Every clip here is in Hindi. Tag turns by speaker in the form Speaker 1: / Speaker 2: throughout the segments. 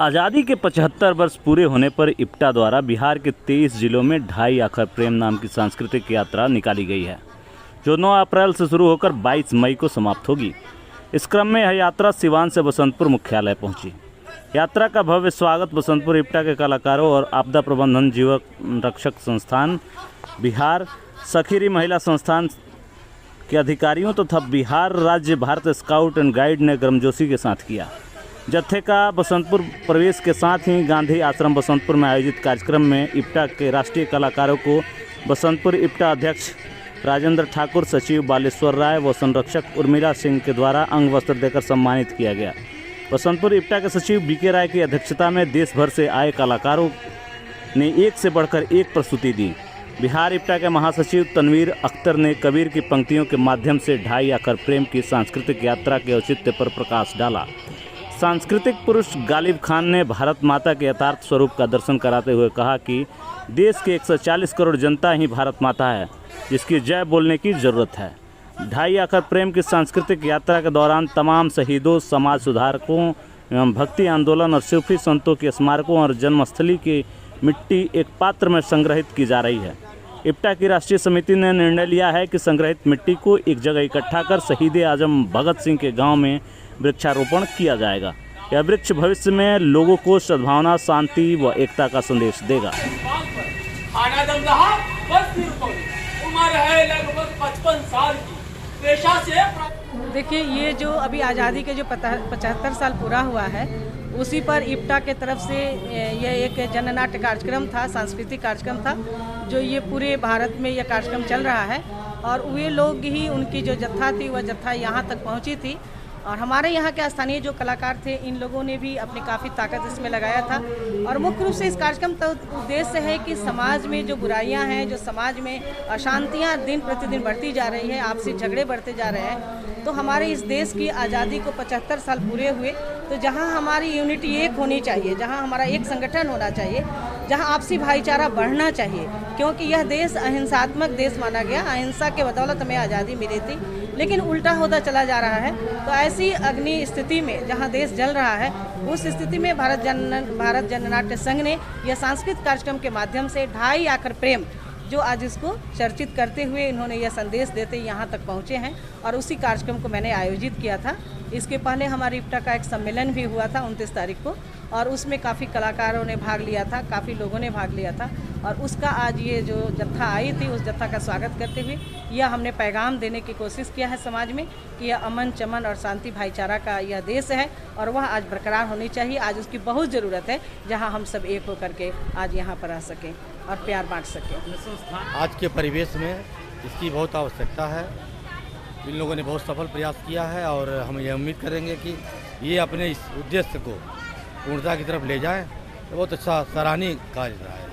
Speaker 1: आज़ादी के 75 वर्ष पूरे होने पर इप्टा द्वारा बिहार के 23 जिलों में ढाई आखर प्रेम नाम की सांस्कृतिक यात्रा निकाली गई है, जो 9 अप्रैल से शुरू होकर 22 मई को समाप्त होगी। इस क्रम में यह यात्रा सिवान से बसंतपुर मुख्यालय पहुंची। यात्रा का भव्य स्वागत बसंतपुर इप्टा के कलाकारों और आपदा प्रबंधन जीवन रक्षक संस्थान, बिहार सखीरी महिला संस्थान के अधिकारियों तथा बिहार राज्य भारत स्काउट एंड गाइड ने गर्मजोशी के साथ किया। जत्थे का बसंतपुर प्रवेश के साथ ही गांधी आश्रम बसंतपुर में आयोजित कार्यक्रम में इप्टा के राष्ट्रीय कलाकारों को बसंतपुर इप्टा अध्यक्ष राजेंद्र ठाकुर, सचिव बालेश्वर राय व संरक्षक उर्मिला सिंह के द्वारा अंग वस्त्र देकर सम्मानित किया गया। बसंतपुर इप्टा के सचिव बीके राय की अध्यक्षता में देश भर से आए कलाकारों ने एक से बढ़कर एक प्रस्तुति दी। बिहार इप्टा के महासचिव तनवीर अख्तर ने कबीर की पंक्तियों के माध्यम से ढाई आखर प्रेम की सांस्कृतिक यात्रा के औचित्य पर प्रकाश डाला। सांस्कृतिक पुरुष गालिब खान ने भारत माता के यथार्थ स्वरूप का दर्शन कराते हुए कहा कि देश के 140 करोड़ जनता ही भारत माता है, जिसकी जय बोलने की ज़रूरत है। ढाई आखर प्रेम की सांस्कृतिक यात्रा के दौरान तमाम शहीदों, समाज सुधारकों एवं भक्ति आंदोलन और सूफी संतों के स्मारकों और जन्मस्थली की मिट्टी एक पात्र में संग्रहित की जा रही है। इप्टा की राष्ट्रीय समिति ने निर्णय लिया है कि संग्रहित मिट्टी को एक जगह इकट्ठा कर शहीद आजम भगत सिंह के गांव में वृक्षारोपण किया जाएगा। यह वृक्ष भविष्य में लोगों को सद्भावना, शांति व एकता का संदेश देगा।
Speaker 2: उम्र है लगभग 55 साल की, पेशा से
Speaker 3: देखिए, ये जो अभी आज़ादी के जो 75 साल पूरा हुआ है, उसी पर इप्टा के तरफ से यह एक जननाट्य कार्यक्रम था, सांस्कृतिक कार्यक्रम था, जो ये पूरे भारत में यह कार्यक्रम चल रहा है। और वे लोग ही, उनकी जो जत्था थी वह जत्था यहाँ तक पहुँची थी। और हमारे यहाँ के स्थानीय जो कलाकार थे, इन लोगों ने भी अपनी काफ़ी ताकत इसमें लगाया था। और मुख्य रूप से इस कार्यक्रम का उद्देश्य है कि समाज में जो बुराइयां हैं, जो समाज में अशांतियां दिन प्रतिदिन बढ़ती जा रही है, आपसी झगड़े बढ़ते जा रहे हैं, तो हमारे इस देश की आज़ादी को 75 साल पूरे हुए, तो जहाँ हमारी यूनिटी एक होनी चाहिए, जहाँ हमारा एक संगठन होना चाहिए, जहाँ आपसी भाईचारा बढ़ना चाहिए, क्योंकि यह देश अहिंसात्मक देश माना गया। अहिंसा के बदौलत हमें आज़ादी मिली थी, लेकिन उल्टा होता चला जा रहा है। तो ऐसी अग्नि स्थिति में जहां देश जल रहा है, उस स्थिति में भारत जननाट्य संघ ने यह सांस्कृतिक कार्यक्रम के माध्यम से ढाई आखर प्रेम, जो आज इसको चर्चित करते हुए इन्होंने यह संदेश देते यहाँ तक पहुँचे हैं। और उसी कार्यक्रम को मैंने आयोजित किया था। इसके पहले हमारे इप्टा का एक सम्मेलन भी हुआ था 29 तारीख को, और उसमें काफ़ी कलाकारों ने भाग लिया था, काफ़ी लोगों ने भाग लिया था। और उसका आज ये जो जत्था आई थी, उस जत्था का स्वागत करते हुए यह हमने पैगाम देने की कोशिश किया है समाज में कि यह अमन, चमन और शांति भाईचारा का यह देश है, और वह आज बरकरार होनी चाहिए। आज उसकी बहुत ज़रूरत है, जहां हम सब एक होकर के आज यहाँ पर आ सकें और प्यार बांट सकें।
Speaker 4: आज के परिवेश में इसकी बहुत आवश्यकता है। इन लोगों ने बहुत सफल प्रयास किया है, और हम ये उम्मीद करेंगे कि ये अपने इस उद्देश्य को पूर्णता की तरफ ले जाएं। तो बहुत अच्छा सराहनीय कार्य रहा है।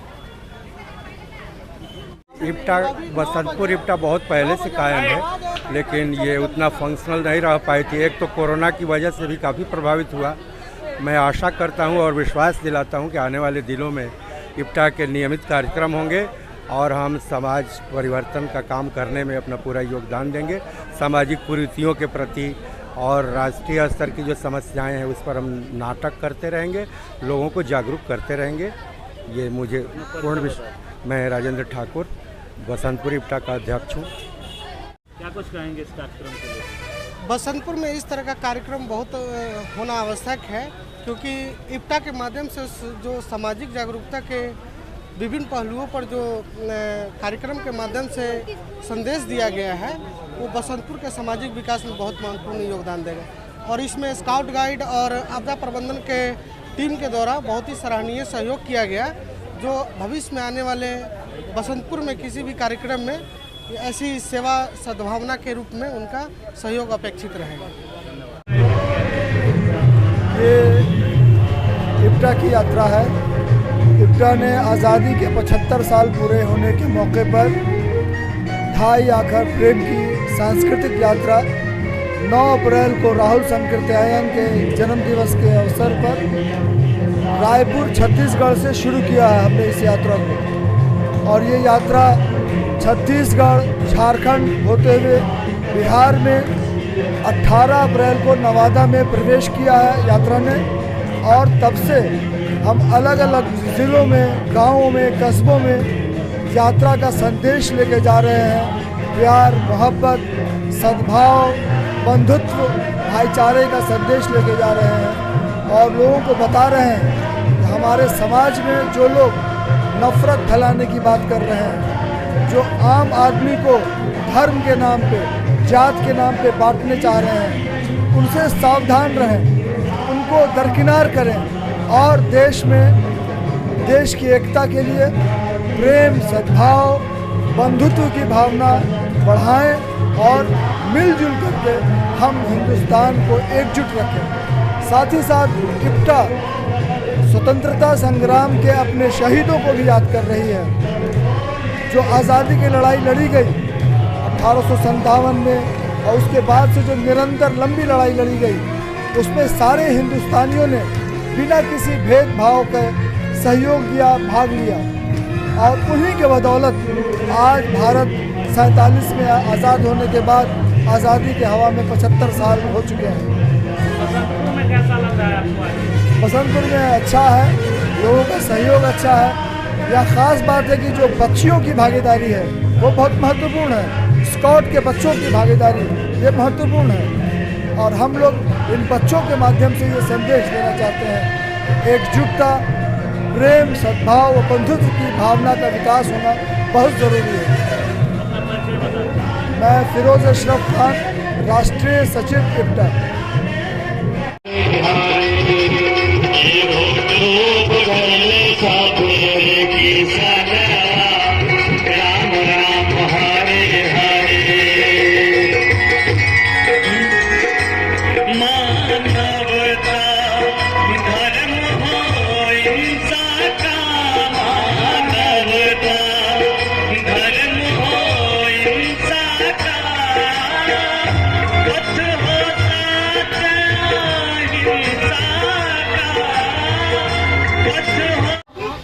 Speaker 5: इप्टा, बसंतपुर इप्टा बहुत पहले से कायम है, लेकिन ये उतना फंक्शनल नहीं रह पाई थी। एक तो कोरोना की वजह से भी काफ़ी प्रभावित हुआ। मैं आशा करता हूँ और विश्वास दिलाता हूँ कि आने वाले दिनों में इप्टा के नियमित कार्यक्रम होंगे, और हम समाज परिवर्तन का काम करने में अपना पूरा योगदान देंगे। सामाजिक कुरीतियों के प्रति और राष्ट्रीय स्तर की जो समस्याएं हैं, उस पर हम नाटक करते रहेंगे, लोगों को जागरूक करते रहेंगे। ये मुझे पूर्ण विश्वास। मैं राजेंद्र ठाकुर, बसंतपुर इप्टा का अध्यक्ष हूँ।
Speaker 1: क्या कुछ कहेंगे इस कार्यक्रम के लिए?
Speaker 6: बसंतपुर में इस तरह का कार्यक्रम बहुत होना आवश्यक है, क्योंकि इप्टा के माध्यम से जो सामाजिक जागरूकता के विभिन्न पहलुओं पर जो कार्यक्रम के माध्यम से संदेश दिया गया है, वो बसंतपुर के सामाजिक विकास में बहुत महत्वपूर्ण योगदान देगा। और इसमें स्काउट गाइड और आपदा प्रबंधन के टीम के द्वारा बहुत ही सराहनीय सहयोग किया गया, जो भविष्य में आने वाले बसंतपुर में किसी भी कार्यक्रम में ऐसी सेवा सद्भावना के रूप में उनका सहयोग अपेक्षित रहेगा।
Speaker 7: ये इप्टा की यात्रा है। इप्टा ने आज़ादी के 75 साल पूरे होने के मौके पर ढाई आखर प्रेम की सांस्कृतिक यात्रा 9 अप्रैल को राहुल संकीर्तयायन के जन्म दिवस के अवसर पर रायपुर छत्तीसगढ़ से शुरू किया है हमने इस यात्रा को। और ये यात्रा छत्तीसगढ़, झारखंड होते हुए बिहार में 18 अप्रैल को नवादा में प्रवेश किया है यात्रा ने, और तब से हम अलग अलग ज़िलों में, गाँवों में, कस्बों में यात्रा का संदेश लेके जा रहे हैं। प्यार, मोहब्बत, सद्भाव, बंधुत्व, भाईचारे का संदेश लेके जा रहे हैं और लोगों को बता रहे हैं कि हमारे समाज में जो लोग नफ़रत फैलाने की बात कर रहे हैं, जो आम आदमी को धर्म के नाम पे, जात के नाम पे बांटने चाह रहे हैं, उनसे सावधान रहें, उनको दरकिनार करें और देश में देश की एकता के लिए प्रेम, सद्भाव, बंधुत्व की भावना बढ़ाएं और मिलजुल करके हम हिंदुस्तान को एकजुट रखें। साथ ही साथ इप्टा स्वतंत्रता संग्राम के अपने शहीदों को भी याद कर रही है, जो आज़ादी की लड़ाई लड़ी गई 1857 में और उसके बाद से जो निरंतर लंबी लड़ाई लड़ी गई, उसमें सारे हिंदुस्तानियों ने बिना किसी भेदभाव के सहयोग दिया, भाग लिया और उन्हीं के बदौलत आज भारत 47 में आज़ाद होने के बाद आज़ादी के हवा में 75 साल हो चुके हैं।
Speaker 1: बसंतपुर में कैसा लग रहा है आपको?
Speaker 7: बसंतपुर में अच्छा है, लोगों का सहयोग अच्छा है। यह ख़ास बात है कि जो बच्चियों की भागीदारी है वो बहुत महत्वपूर्ण है। स्काउट के बच्चों की भागीदारी ये महत्वपूर्ण है और हम लोग इन बच्चों के माध्यम से ये संदेश देना चाहते हैं, एकजुटता, प्रेम, सद्भाव और बंधुत्व की भावना का विकास होना बहुत ज़रूरी है। मैं फिरोज अशरफ खान, राष्ट्रीय सचिव इप्टा।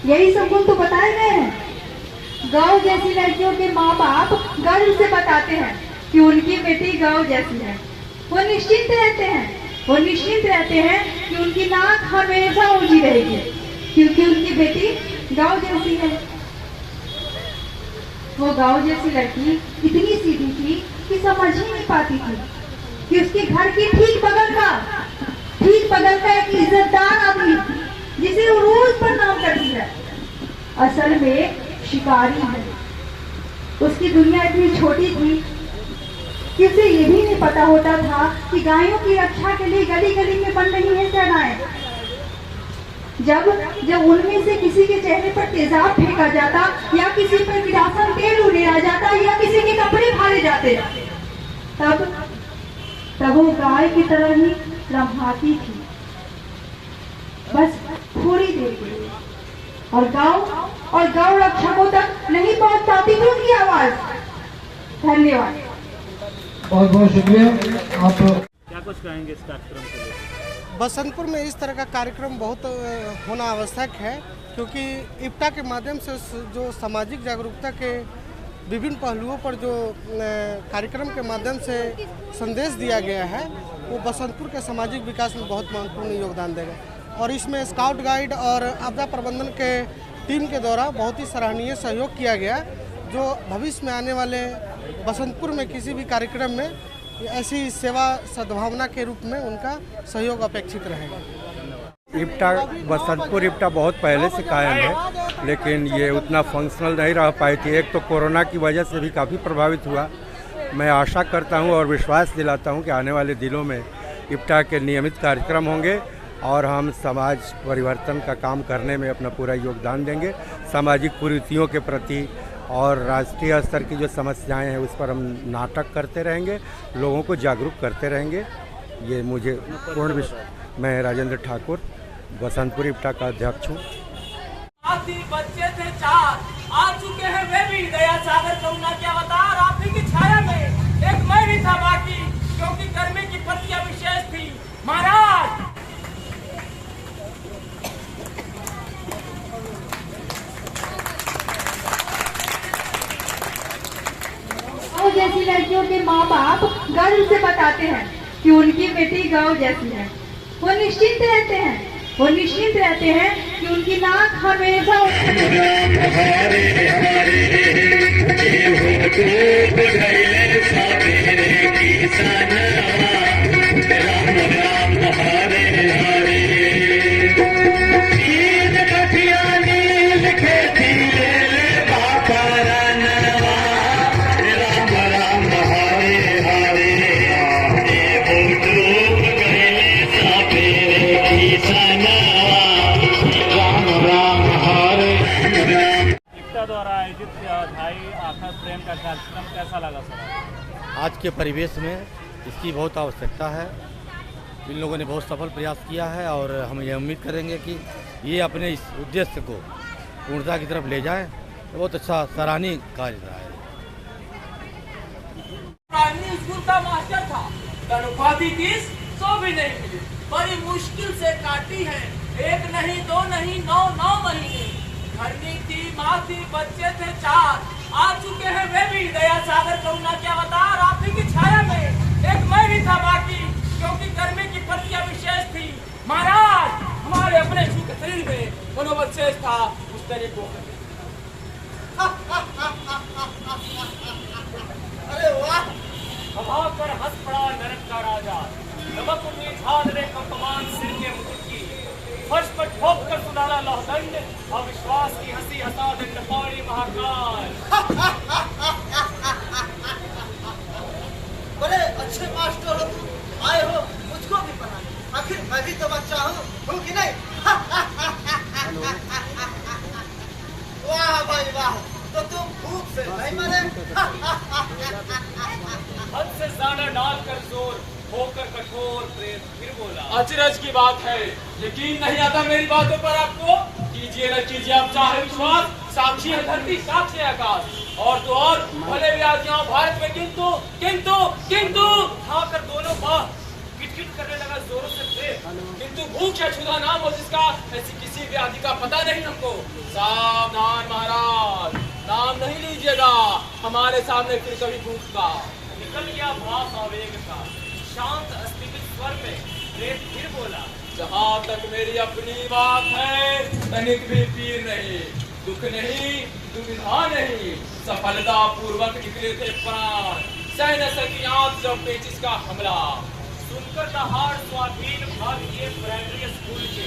Speaker 8: यही सब गुण तो बताए गए हैं। गाँव जैसी लड़कियों के माँ बाप गर्व से बताते हैं कि उनकी बेटी गाँव जैसी है। वो निश्चिंत रहते हैं कि उनकी नाक हमेशा ऊंची रहेगी क्योंकि उनकी बेटी गाँव जैसी है। वो गाँव जैसी लड़की इतनी सीधी थी कि समझ ही नहीं पाती थी कि उसके घर की ठीक बगल का एक इज्जतदार आदमी जिसे वो रोज प्रणाम करती है, असल में शिकारी है। उसकी दुनिया इतनी छोटी थी कि उसे ये भी नहीं पता होता था कि गायों की रक्षा के लिए गली गली में बन रही है सेनाएं। जब उनमें से किसी के चेहरे पर तेजाब फेंका जाता या किसी पर किरासन तेल उड़ेला जाता या किसी के कपड़े फाड़े जाते, तब वो गाय की तरह ही लम्हाती थी, बस थोड़ी देर के लिए। और गांव रक्षकों तक नहीं पहुंच पाती थी उनकी आवाज। धन्यवाद।
Speaker 9: बहुत बहुत शुक्रिया। आप
Speaker 1: क्या कुछ कहेंगे इस कार्यक्रम के लिए?
Speaker 6: बसंतपुर में इस तरह का कार्यक्रम बहुत होना आवश्यक है क्योंकि इप्टा के माध्यम से जो सामाजिक जागरूकता के विभिन्न पहलुओं पर जो कार्यक्रम के माध्यम से संदेश दिया गया है वो बसंतपुर के सामाजिक विकास में बहुत महत्वपूर्ण योगदान देगा। और इसमें स्काउट गाइड और आपदा प्रबंधन के टीम के द्वारा बहुत ही सराहनीय सहयोग किया गया, जो भविष्य में आने वाले बसंतपुर में किसी भी कार्यक्रम में ऐसी सेवा सद्भावना के रूप में उनका सहयोग अपेक्षित रहेगा।
Speaker 5: इप्टा, बसंतपुर इप्टा बहुत पहले से कायम है, लेकिन ये उतना फंक्शनल नहीं रह पाई थी। एक तो कोरोना की वजह से भी काफ़ी प्रभावित हुआ। मैं आशा करता हूँ और विश्वास दिलाता हूँ कि आने वाले दिनों में इप्टा के नियमित कार्यक्रम होंगे और हम समाज परिवर्तन का काम करने में अपना पूरा योगदान देंगे। सामाजिक कुरीतियों के प्रति और राष्ट्रीय स्तर की जो समस्याएं हैं उस पर हम नाटक करते रहेंगे, लोगों को जागरूक करते रहेंगे। ये मुझे पूर्ण विश्वास। मैं राजेंद्र ठाकुर, बसंतपुर इप्टा का अध्यक्ष हूँ।
Speaker 2: बच्चे थे 4, आ चुके हैं वे भी दया सागर करुणा के अवतार। आप ही की छाया में एक मैं भी था बाकी, क्योंकि गर्मी की पत्तियां विशेष थी महाराज।
Speaker 8: जैसी लड़कियों के माँ बाप गर्व से बताते हैं कि उनकी बेटी गाँव जैसी है। वो निश्चिंत रहते हैं वो निश्चिंत रहते हैं कि उनकी नाक हमेशा
Speaker 1: इप्टा द्वारा आयोजित ढाई आखर प्रेम का कार्यक्रम कैसा लगा सर?
Speaker 4: आज के परिवेश में इसकी बहुत आवश्यकता है। इन लोगों ने बहुत सफल प्रयास किया है और हम ये उम्मीद करेंगे कि ये अपने इस उद्देश्य को पूर्णता की तरफ ले जाएं। तो बहुत अच्छा सराहनीय कार्य रहा है।
Speaker 2: प्राइमरी स्कूल का मास्टर था, तनख्वाह भी 100 भी नहीं मिली, बड़ी मुश्किल से काटी है, 1 नहीं 2 नहीं 9 महीने। घरनी थी, माँ थी, बच्चे थे 4, आ चुके हैं वे भी दया सागर करुणा के अवतार। आप ही की छाया में एक मैं भी था बाकी, क्योंकि गर्मी की पत्तियां विशेष थी। महाराज हमारे अपने सूखे शरीर में मनोबल शेष था, उस तरह को अरे वाह, हवाकर हंस पड़ा नरक का राजा, नमक उन्नी झाड़ ने कंपमान सिर के मुकुट की, फर्श पर ठोक कर सुनाना लौहदंड, अविश्वास की हंसी हंसा दंड पौड़ी महाकाल।
Speaker 10: बड़े अच्छे मास्टर हो तुम, आए हो मुझको भी पढ़ाने, आखिर मैं भी तो बच्चा हूँ कि नहीं? वाह भाई वाह, तो तुम भूख से नहीं मरे।
Speaker 2: हद से ज्यादा डाल कर जोर होकर कठोर प्रेम फिर बोला। अचरज की बात है, यकीन नहीं आता मेरी बातों पर आपको? कीजिए न कीजिए आप चाहे विश्वास, साक्षी है धरती साक्षी है आकाश, और तो और भले भी आज यहाँ भारत में किंतु किंतु किंतु खाकर दोनों बाह किटकिट करने लगा जोरों से प्रेम। किंतु भूख या क्षुधा नाम हो जिसका, ऐसी किसी व्याधि का पता नहीं हमको। सावधान महाराज, नाम नहीं लीजिएगा हमारे सामने फिर कभी भूख का। निकल गया भाव आवेग का, शांत अस्तित्व स्वर में प्रेम फिर बोला। जहाँ तक मेरी अपनी बात है, तनिक भी पीर नहीं, दुख नहीं, दुविधा नहीं, सफलता पूर्वक निकले थे प्राण, सह न सकी आंख जब पेचिस का हमला। सुनकर दहाड़ स्वाधीन भारतीय प्राइमरी स्कूल के